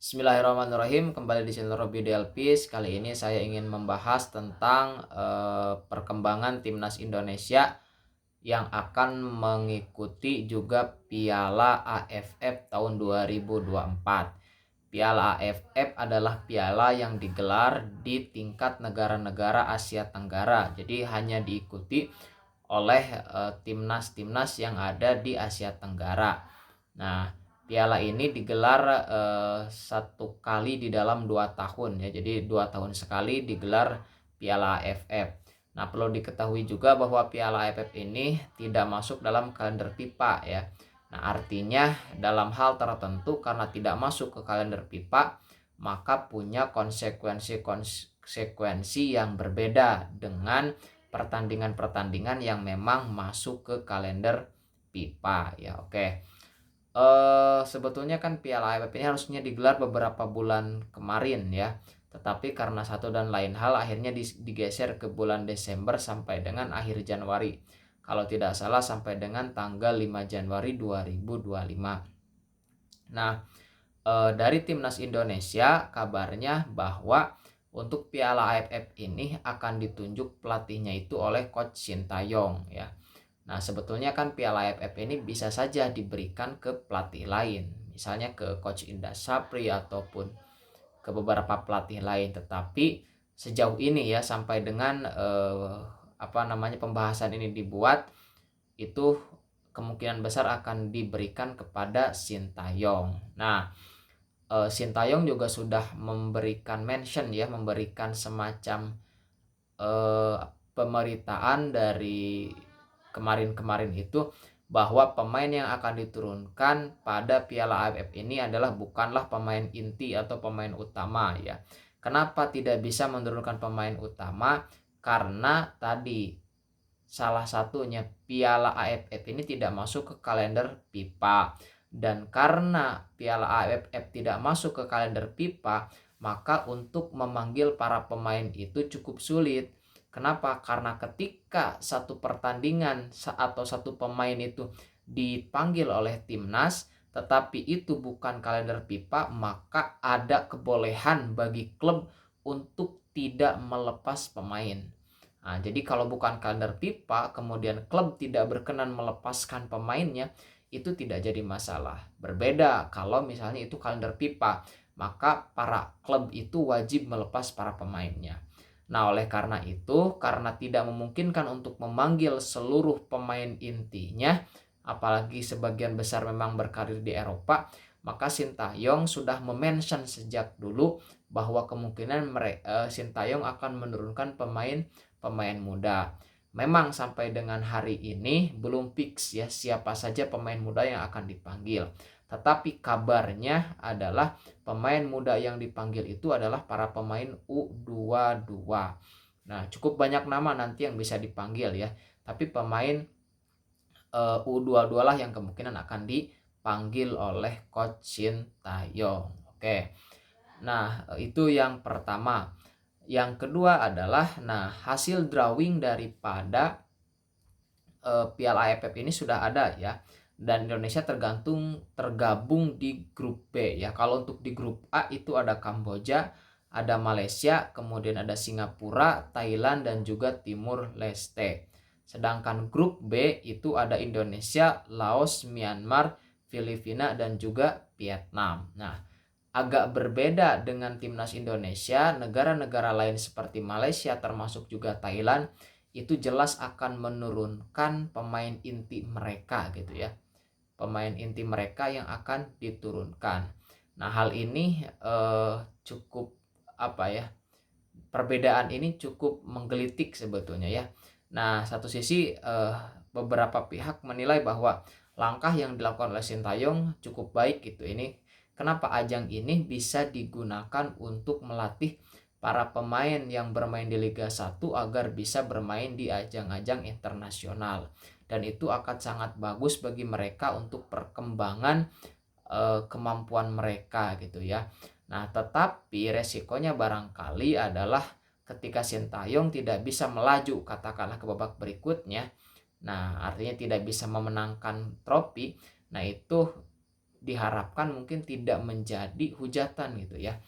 Bismillahirrahmanirrahim. Kembali di channel Robby Delpis. Kali ini saya ingin membahas tentang perkembangan timnas Indonesia yang akan mengikuti juga Piala AFF tahun 2024. Piala AFF adalah piala yang digelar di tingkat negara-negara Asia Tenggara. Jadi hanya diikuti oleh timnas-timnas yang ada di Asia Tenggara. Nah, piala ini digelar satu kali di dalam 2 tahun ya. Jadi 2 tahun sekali digelar Piala AFF. Nah, perlu diketahui juga bahwa Piala AFF ini tidak masuk dalam kalender FIFA ya. Nah, artinya dalam hal tertentu karena tidak masuk ke kalender FIFA, maka punya konsekuensi yang berbeda dengan pertandingan-pertandingan yang memang masuk ke kalender FIFA ya. Oke. Sebetulnya kan Piala AFF ini harusnya digelar beberapa bulan kemarin ya. Tetapi karena satu dan lain hal akhirnya digeser ke bulan Desember sampai dengan akhir Januari. Kalau tidak salah sampai dengan tanggal 5 Januari 2025. Nah, dari timnas Indonesia kabarnya bahwa untuk Piala AFF ini akan ditunjuk pelatihnya itu oleh Coach Sintayong ya. Nah, sebetulnya kan Piala AFF ini bisa saja diberikan ke pelatih lain, misalnya ke Coach Indra Sapri ataupun ke beberapa pelatih lain. Tetapi sejauh ini ya sampai dengan pembahasan ini dibuat, itu kemungkinan besar akan diberikan kepada Sintayong. Nah, Sintayong juga sudah memberikan mention ya, memberikan semacam pemberitaan dari kemarin-kemarin itu bahwa pemain yang akan diturunkan pada Piala AFF ini bukanlah pemain inti atau pemain utama ya. Kenapa tidak bisa menurunkan pemain utama? Karena tadi salah satunya Piala AFF ini tidak masuk ke kalender FIFA. Dan karena Piala AFF tidak masuk ke kalender FIFA, maka untuk memanggil para pemain itu cukup sulit. Kenapa? Karena ketika satu pertandingan atau satu pemain itu dipanggil oleh timnas, tetapi itu bukan kalender FIFA, maka ada kebolehan bagi klub untuk tidak melepas pemain. Nah, jadi kalau bukan kalender FIFA, kemudian klub tidak berkenan melepaskan pemainnya, itu tidak jadi masalah. Berbeda kalau misalnya itu kalender FIFA, maka para klub itu wajib melepas para pemainnya. Nah, oleh karena itu, karena tidak memungkinkan untuk memanggil seluruh pemain intinya, apalagi sebagian besar memang berkarir di Eropa, maka Sintayong sudah memention sejak dulu bahwa kemungkinan Sintayong akan menurunkan pemain muda. Memang sampai dengan hari ini belum fix ya siapa saja pemain muda yang akan dipanggil. Tetapi kabarnya adalah pemain muda yang dipanggil itu adalah para pemain U22. Nah, cukup banyak nama nanti yang bisa dipanggil ya. Tapi pemain U22 lah yang kemungkinan akan dipanggil oleh Coach Sintayong. Oke. Nah, itu yang pertama. Yang kedua adalah hasil drawing daripada Piala AFF ini sudah ada ya. Dan Indonesia tergabung di grup B ya. Kalau untuk di grup A itu ada Kamboja, ada Malaysia, kemudian ada Singapura, Thailand dan juga Timur Leste. Sedangkan grup B itu ada Indonesia, Laos, Myanmar, Filipina dan juga Vietnam. Nah, agak berbeda dengan timnas Indonesia, negara-negara lain seperti Malaysia termasuk juga Thailand itu jelas akan menurunkan pemain inti mereka gitu ya. Pemain inti mereka yang akan diturunkan. Nah, hal ini cukup perbedaan ini cukup menggelitik sebetulnya ya. Nah, satu sisi beberapa pihak menilai bahwa langkah yang dilakukan oleh Sintayong cukup baik gitu. Ini kenapa ajang ini bisa digunakan untuk melatih para pemain yang bermain di Liga 1 agar bisa bermain di ajang-ajang internasional. Dan itu akan sangat bagus bagi mereka untuk perkembangan kemampuan mereka gitu ya. Nah, tetapi resikonya barangkali adalah ketika Sintayong tidak bisa melaju katakanlah ke babak berikutnya. Nah, artinya tidak bisa memenangkan trofi. Nah, itu diharapkan mungkin tidak menjadi hujatan gitu ya.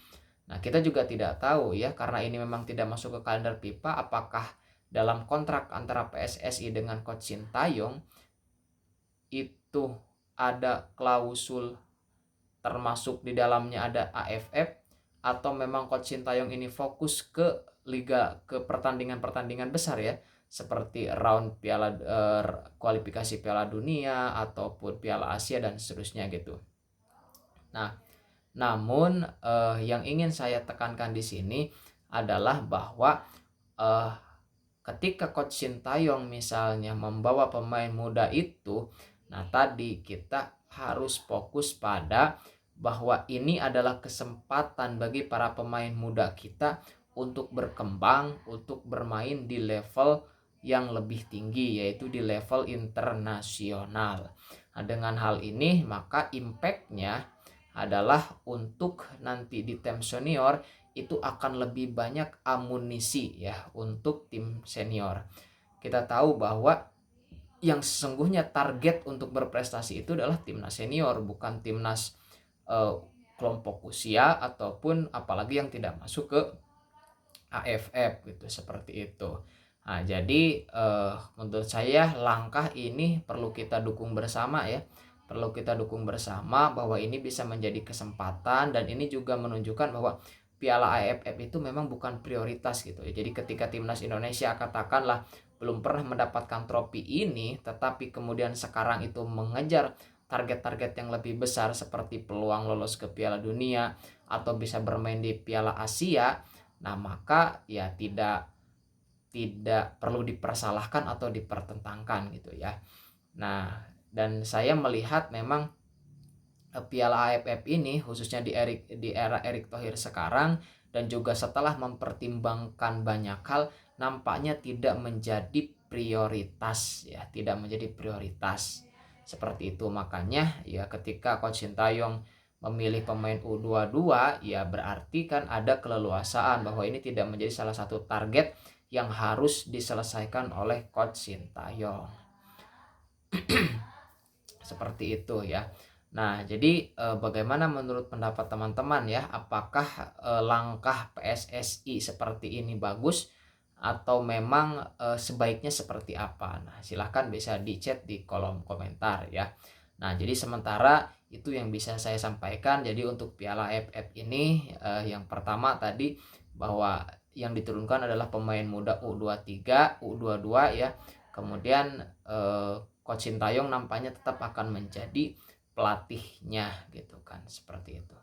Nah, kita juga tidak tahu ya, karena ini memang tidak masuk ke kalender FIFA, apakah dalam kontrak antara PSSI dengan Coach Sintayong itu ada klausul termasuk di dalamnya ada AFF, atau memang Coach Sintayong ini fokus ke pertandingan-pertandingan besar ya, seperti round kualifikasi Piala Dunia ataupun Piala Asia dan seterusnya gitu. Nah, namun yang ingin saya tekankan di sini adalah bahwa ketika Coach Sintayong misalnya membawa pemain muda itu, nah tadi kita harus fokus pada bahwa ini adalah kesempatan bagi para pemain muda kita untuk berkembang, untuk bermain di level yang lebih tinggi, yaitu di level internasional. Nah, dengan hal ini maka impact-nya adalah untuk nanti di tim senior itu akan lebih banyak amunisi ya untuk tim senior. Kita tahu bahwa yang sesungguhnya target untuk berprestasi itu adalah timnas senior, bukan timnas kelompok usia ataupun apalagi yang tidak masuk ke AFF gitu, seperti itu. Nah, jadi menurut saya langkah ini perlu kita dukung bersama ya. Perlu kita dukung bersama bahwa ini bisa menjadi kesempatan, dan ini juga menunjukkan bahwa Piala AFF itu memang bukan prioritas gitu ya. Jadi ketika timnas Indonesia katakanlah belum pernah mendapatkan trofi ini, tetapi kemudian sekarang itu mengejar target-target yang lebih besar seperti peluang lolos ke Piala Dunia atau bisa bermain di Piala Asia, nah maka ya tidak perlu dipersalahkan atau dipertentangkan gitu ya. Nah, dan saya melihat memang Piala AFF ini khususnya di era Erick Thohir sekarang, dan juga setelah mempertimbangkan banyak hal, nampaknya tidak menjadi prioritas ya, tidak menjadi prioritas seperti itu. Makanya ya ketika Coach Sintayong memilih pemain U22 ya berarti kan ada keleluasaan bahwa ini tidak menjadi salah satu target yang harus diselesaikan oleh Coach Sintayong. Seperti itu ya. Nah, jadi bagaimana menurut pendapat teman-teman ya? Apakah langkah PSSI seperti ini bagus atau memang sebaiknya seperti apa? Nah, silahkan bisa di chat di kolom komentar ya. Nah, jadi sementara itu yang bisa saya sampaikan. Jadi untuk Piala AFF ini yang pertama tadi bahwa yang diturunkan adalah pemain muda U23, U22 ya. Kemudian Coach Sintayong nampaknya tetap akan menjadi pelatihnya gitu kan, seperti itu.